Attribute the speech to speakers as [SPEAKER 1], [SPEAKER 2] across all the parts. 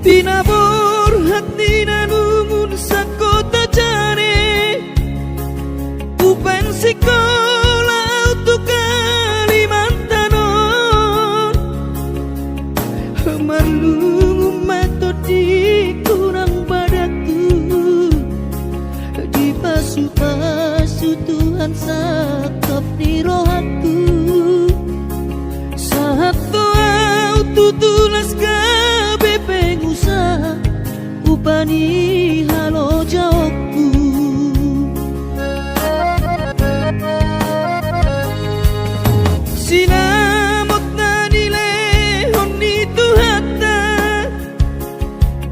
[SPEAKER 1] Tinabur hati nanumun sakota jane Upen sekolah untuk Kalimantanon Marlungu matodi kurang padaku Di pasu-pasu Tuhan sakap di rohaku Saat doa tutulas gabe pengusaha Upani halo jawabku Sinamot na nilehon ni Tuhata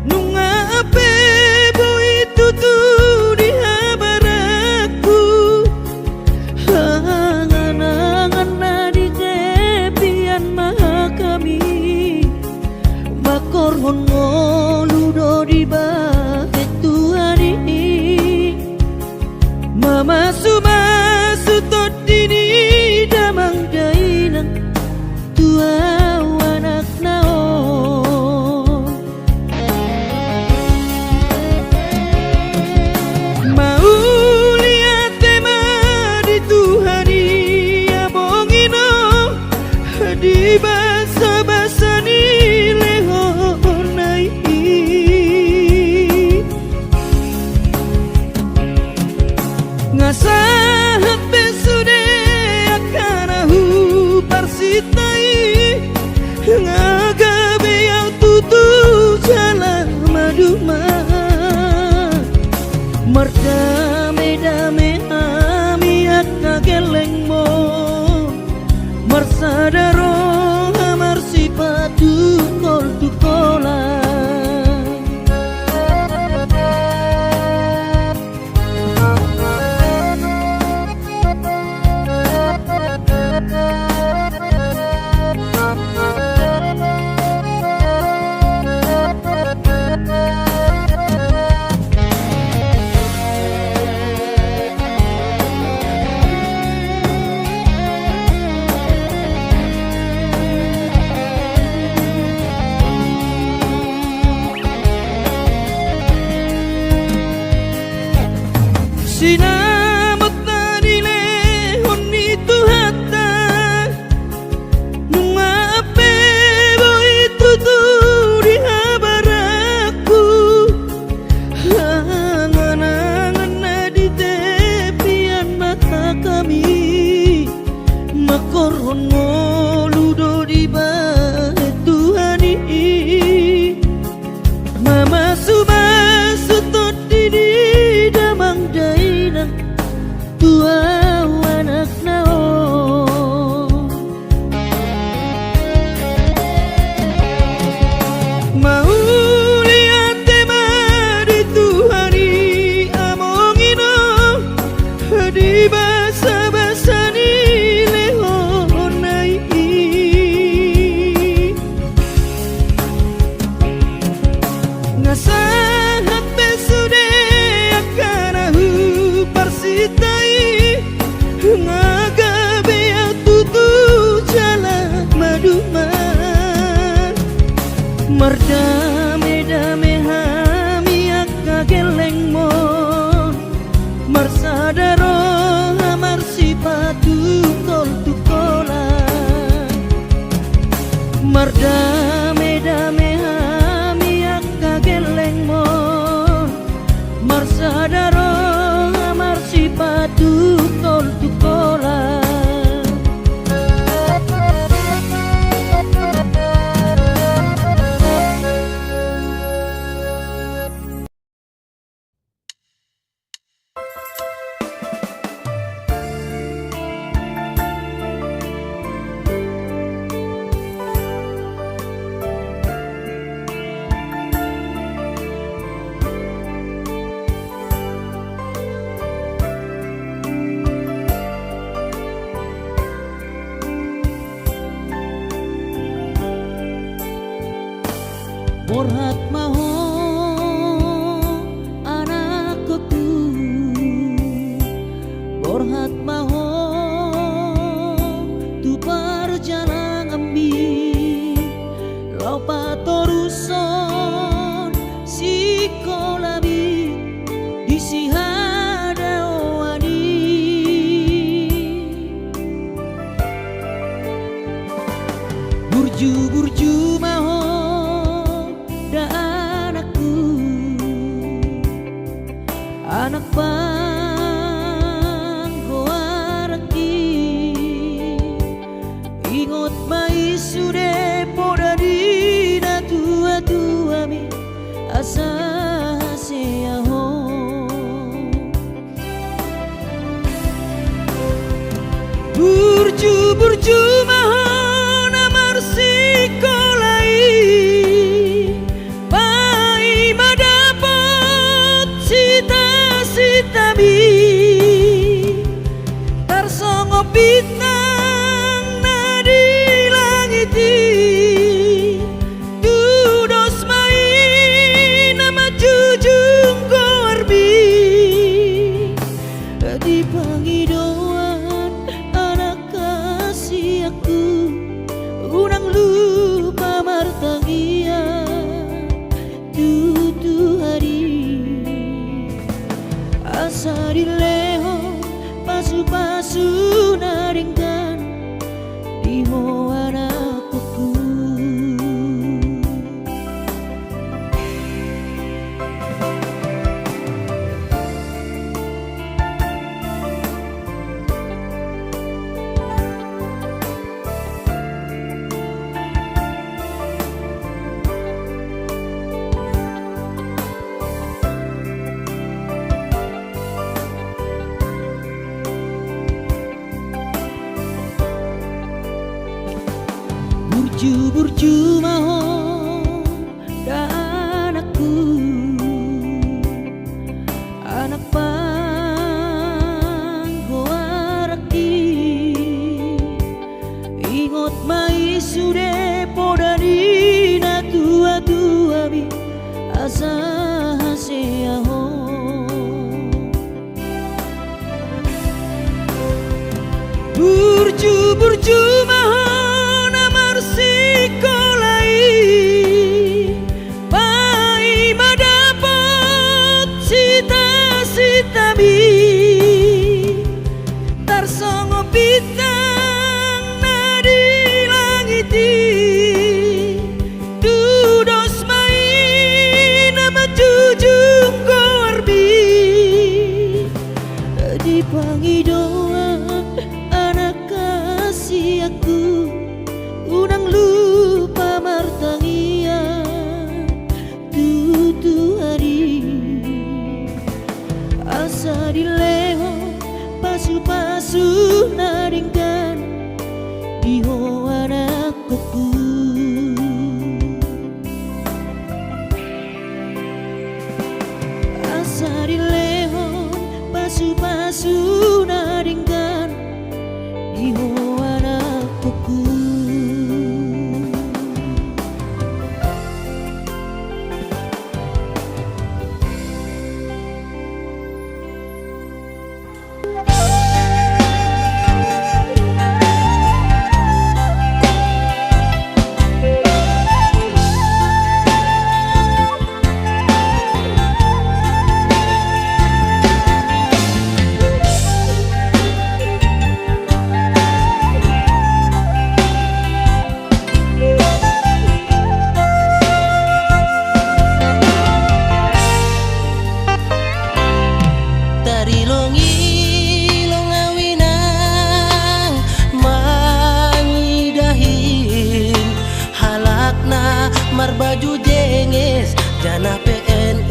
[SPEAKER 1] Nunga ape boy tutu di habaraku Hangan-hangan na di kepian maha kami Makorhon ngoludo di bahet Tuhani Mama sumasu todini damang dainang tua anak naon Mau lihat tema di Tuhani abongino di basa-basa ni lehonai Ngasahat besude akanahu parsitai Ngagabe yang tutu jalan maduma Merdame-dame ami akna geleng mo Marsadaro amar sipatu kol tukola Sinamot na nilehon ni Tuhata Nunga ape boy tutu di habaraku Hangan-hangan na di tepian mata kami Makorhon ngoludo di bahet Tuhani Mama sumasu todini damang dainang tua anak naon Mau lihat tema di Tuhani amongino di basa-basa ni lehonai Ngasahat besude akanahu parsitai Ngagabe yang tutu jalan maduma Merdame-dame hami akka geleng mon Marsadaro amar sipatu kol tukola Merdame-dame hami akka geleng mon Marsadaro amar sipatu kol tukola Borhat maho anakku Borhat maho tu perjalanan ambi Lau patoruso percuma ho dan aku anak panggoaraki ingot mai sude podani na tua bi asa hasea ho burju mahon amar sikolai pai madapat sita bi tarsongo bintang nadi langiti dudos main nama jujung korbi di pangidoa aku unang lupa martangia tutu hari asa dileho pasu-pasu naringkan diho anakku asa dileho pasu-pasu naringkan diho
[SPEAKER 2] baju jengis jana PNS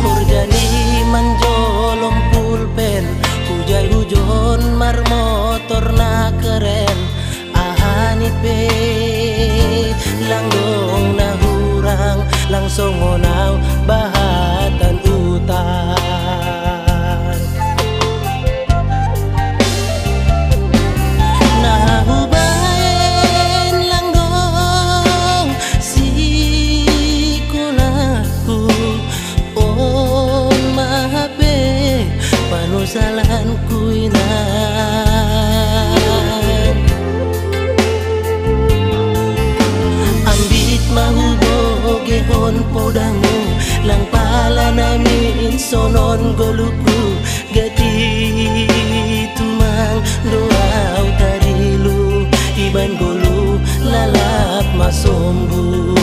[SPEAKER 2] kurjani manjolom pulpen hujai hujon mar motor na keren ahani pe langgong na hurang langsung ngonau bahatan utang salan kuinan ambit mahu bogehon podamu lang pala namin sonon goluku gati tumang doaw tarilu iban golu lalap masombu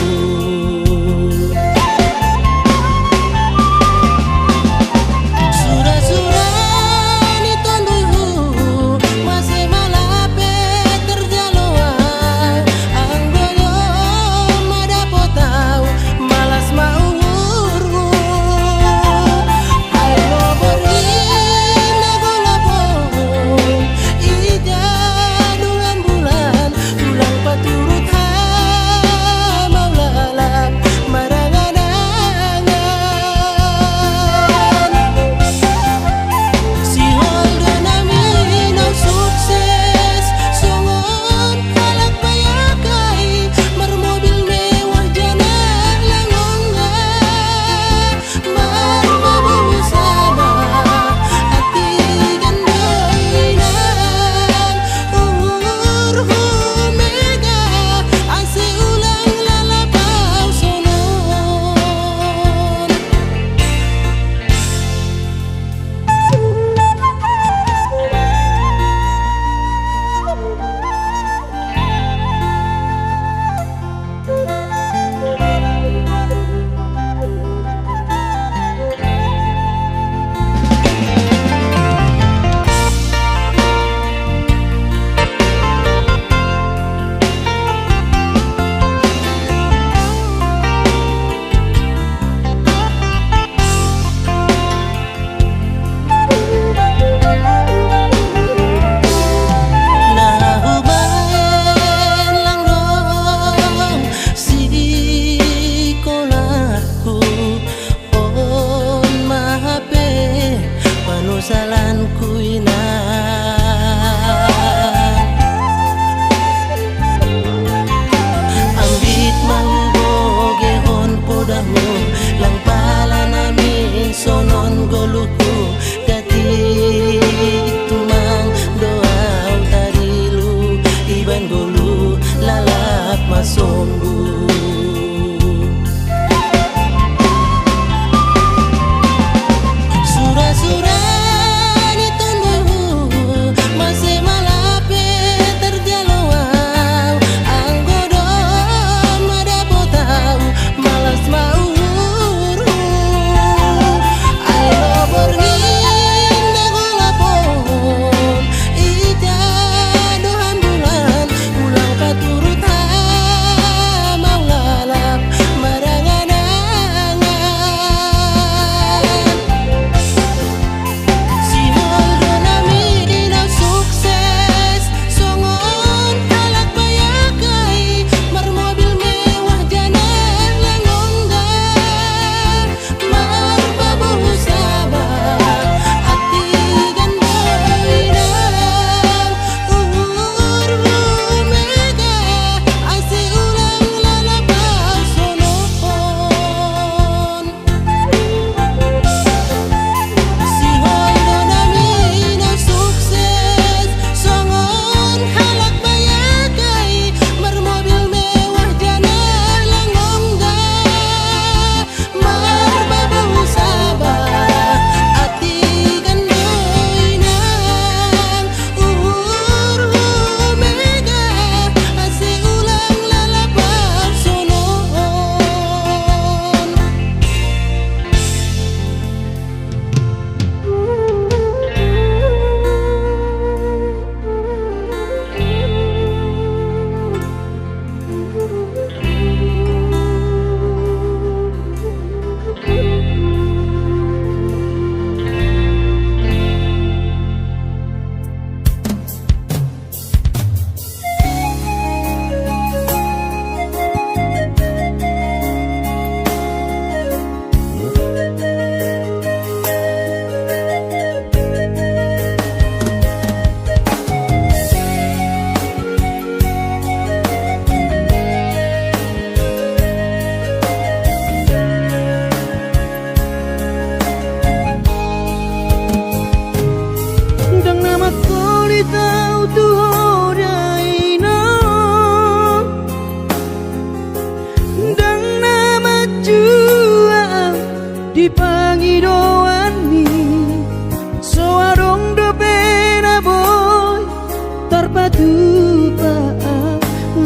[SPEAKER 1] tupa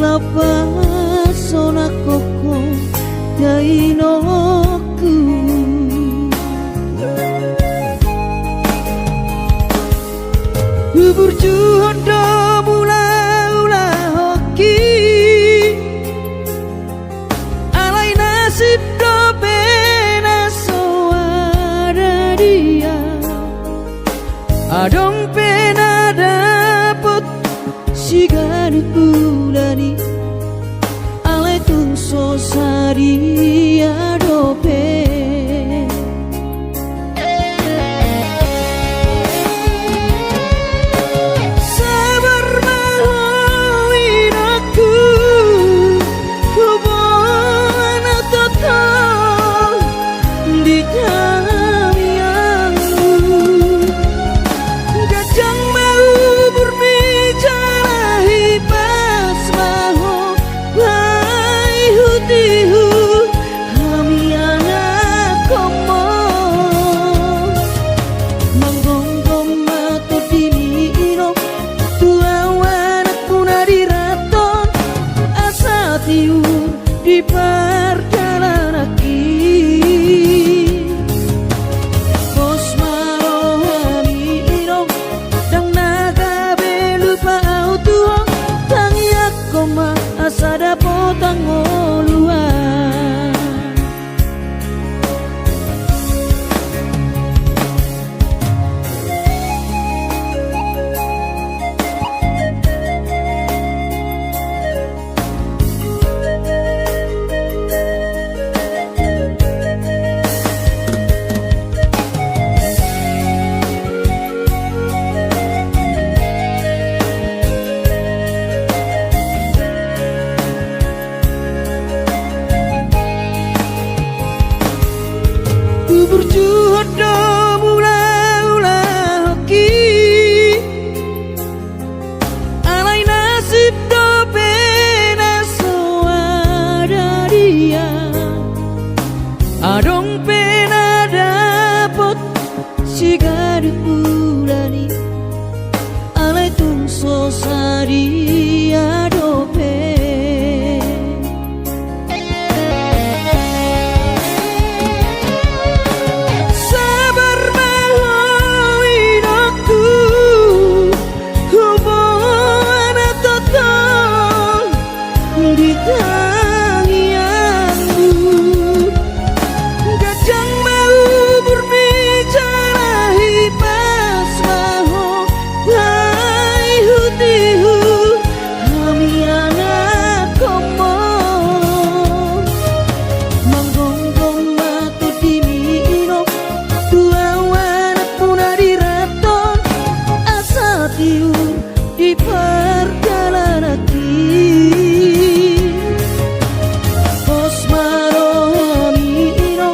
[SPEAKER 1] lapa sona koko dainoku bubur juhondo mula-ula hoki alai nasib do pena soara dia adong pena dapet sigaru bulani alai tung sosari adope di perjalanan bos marohami ino dang naga belupa auto tang yakoma asada potang oluan berjuhondo mula-ula hoki alai nasib do pena soada dia adong pena dapot sigaru bulani alai tung sosari adope di perjalanan bos marohami ino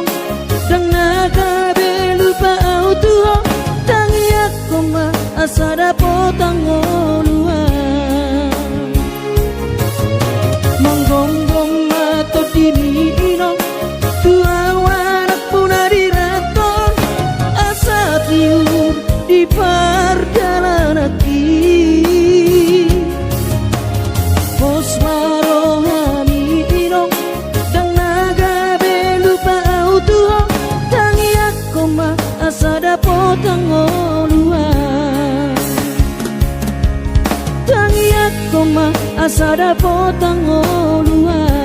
[SPEAKER 1] dang naga belupa auto tang yakoma asada potang oluan manggonggong mato dimi ino tua wanak punari raton asa tiur di perjalanan bos marohami ino dang naga belupa auto tang yakoma asada potang oluan tang yakoma asada potang oluan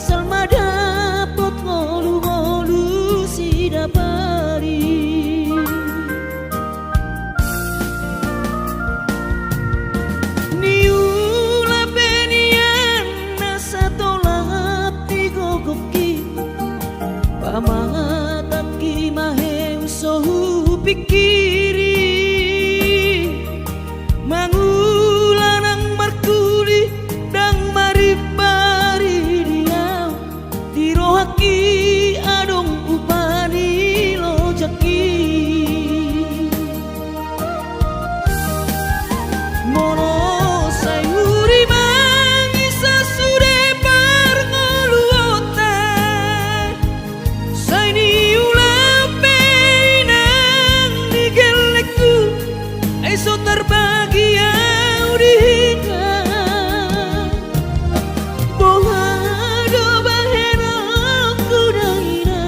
[SPEAKER 1] asal madapot ngolu-ngolu si dapari. Niula benian nasa tolap digogoki pamataki maheu sohu pikiri mangulanang markuli dang maribari dia tirohaki adong upani lojaki mono sayuri mangisa sude parngoluota saini ulape nang digelekku eso terbagi yang dihingga bohado bahena kudaina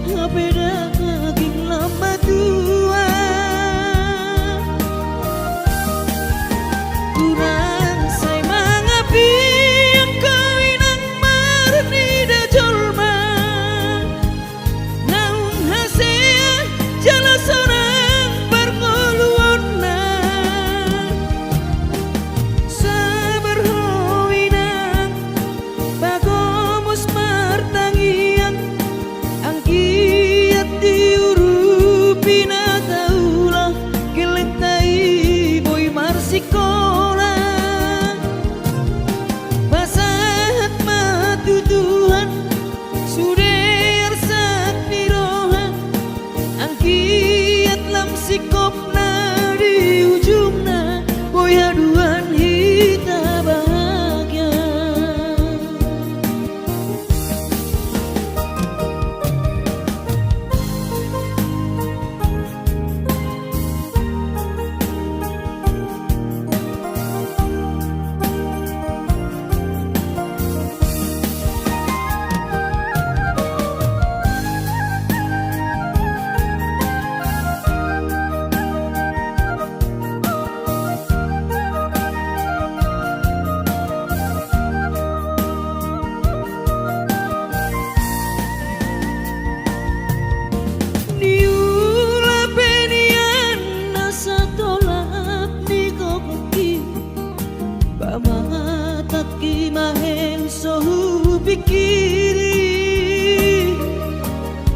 [SPEAKER 1] ngapeda kaging lama tua kurang say mangapi yang kawinang marni da jolma naung hasea jala sorang parngoluonna sabar howinang bagomus martangian ang kiat diurupi na taulah gelentai boy marsikola pasahat matutuhan suder sak niroha ang kiat lam sikop na di ujungna boy haduan hita bahagia. Niula benian nasa tolap digogoki pamataki maheng sohu pikiri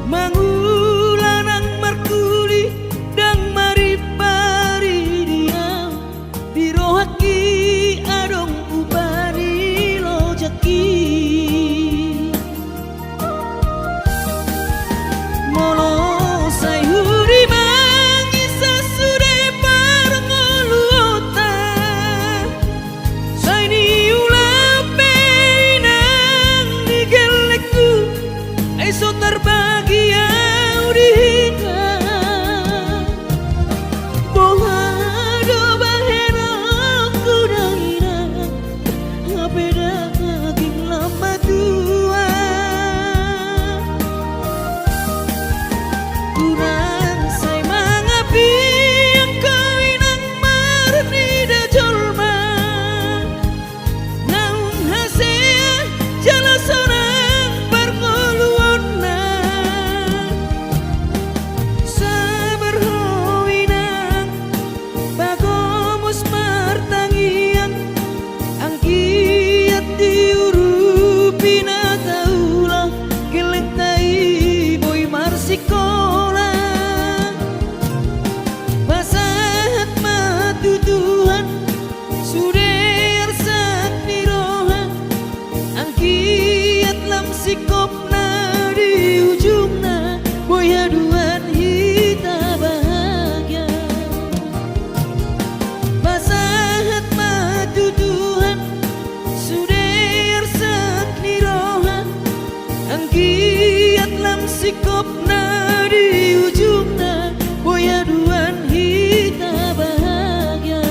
[SPEAKER 1] mangulanang markuli dang maripari dia dirohaki adong upani lojaki mono sayuri mangisa sude parngoluota saini ulape nang digelekku eso terbagi yang dihingga bohado bahena kudaina ngapeda kaging lama tua kurang say mangapi yang kawinang marni da jolma naung hasea jala sorang parngoluonna sabar howinang bagomus martangian ang kiat diurupi na taulah gelentai boy marsikola pasahat matutuhan suder sak niroha ang kiat lam sikop na di ujungna boy haduan hita bahagia pasahat matutuhan suder sak niroha ang kiat lam sikop na di ujungna boy haduan hita bahagia.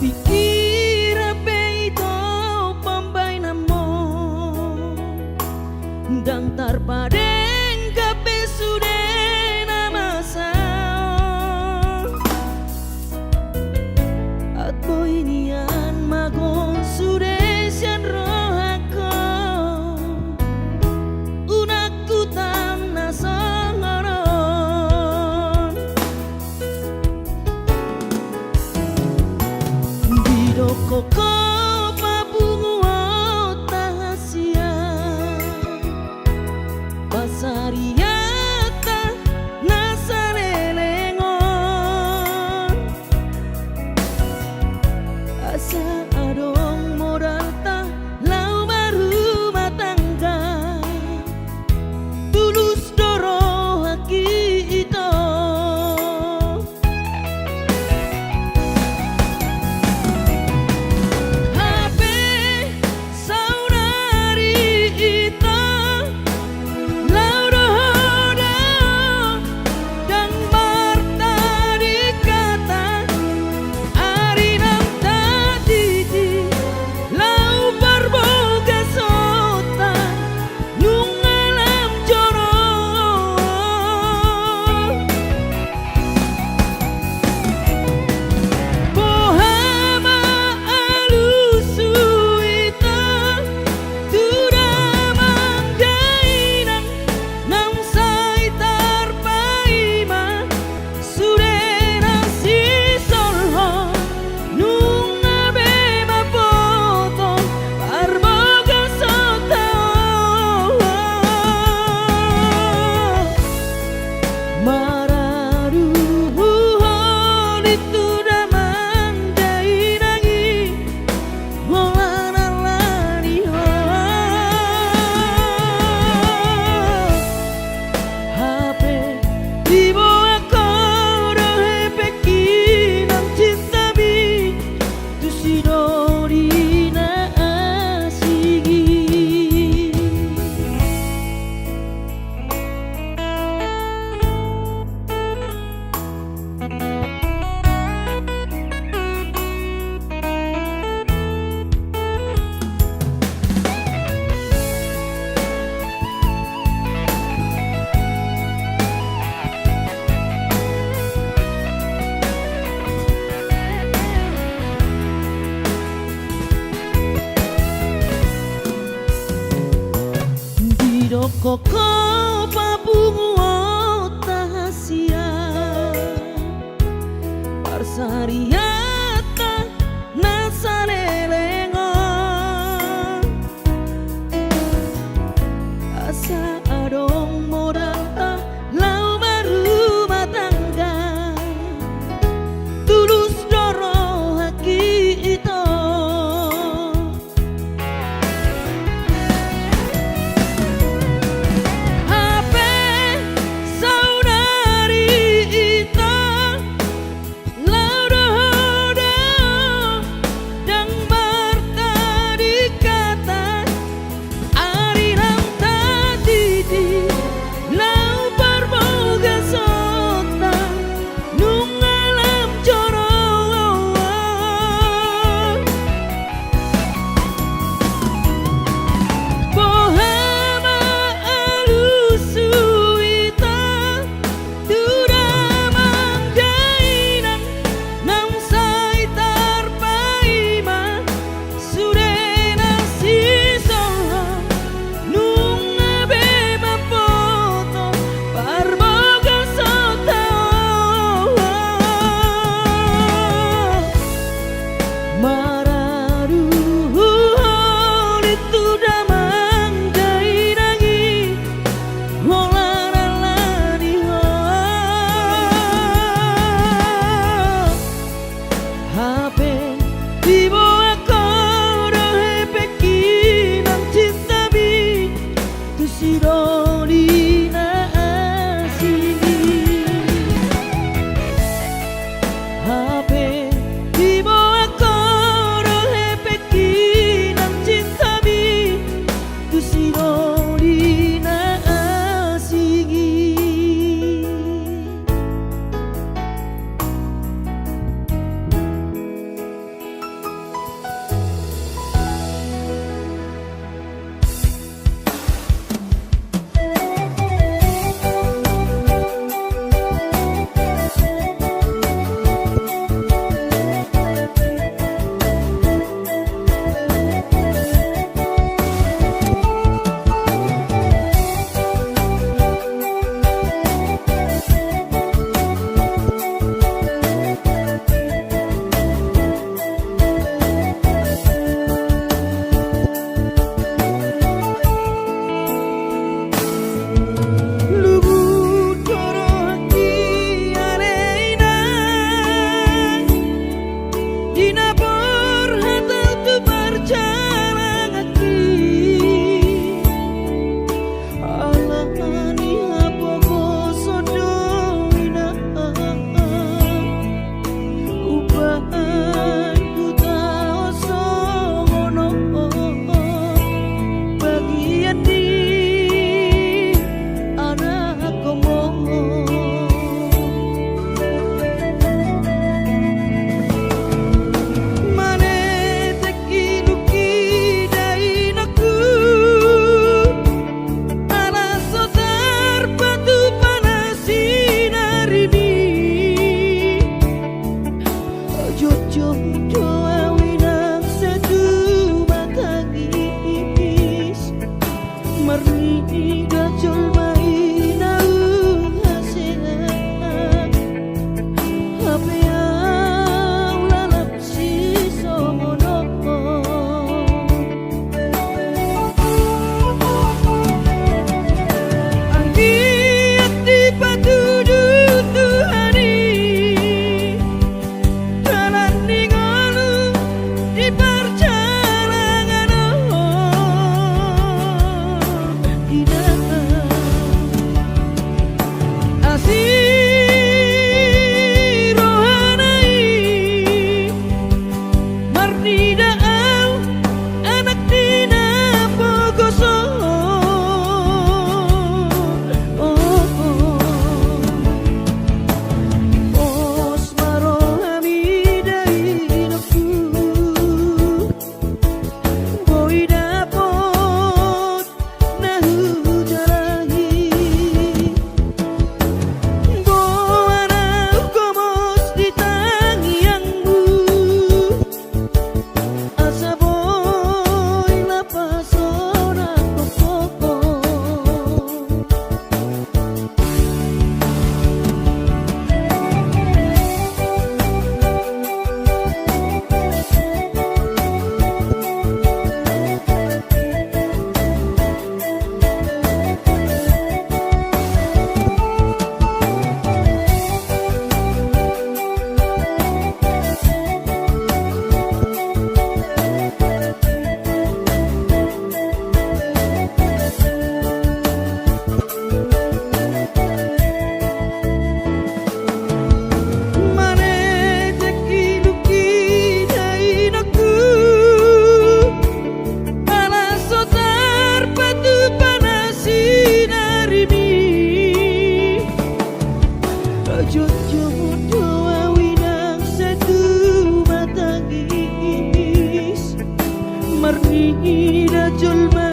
[SPEAKER 1] Pikir apa itu pambai namo dang tarpadeng kape sudah nama sao at boy nian magon sudah sian rohako unakku tam nasangaron bidoko ko pabungu tahasia pasariata nasalelengon asa adong modal ta lau baru matangga tulus doro haki ito HP saudari ito lau dohoda dan marta dikata ari nang tadidi lau berboga sota nung alam joro bohama alusu ita tura manggainang nang saitar paima surera si solho nung abe mapoto arboga sota mararu itu damang dainangi holanalani HP di bawah koro hepeki nang cinta bi tu sidori na asigi Bidoko ko pabungu tahasia parsariata nasalelengon asa adong modal ta lau baru matangga tulus doro haki ito HP saudari ita lau dohoda dan marta dikata ari nang tadidi lau berboga sota nung alam joro bohama alusu ita tura manggainang nang saitar paima surena si solho nung abe mapoto parboga sota mararu itu damang dainangi holanalani HP di bawah koro hepeki nang cinta bi tu sidori na asigi HP di bawah koro hepeki nang cinta bi tu sidori na asigi Marni da julma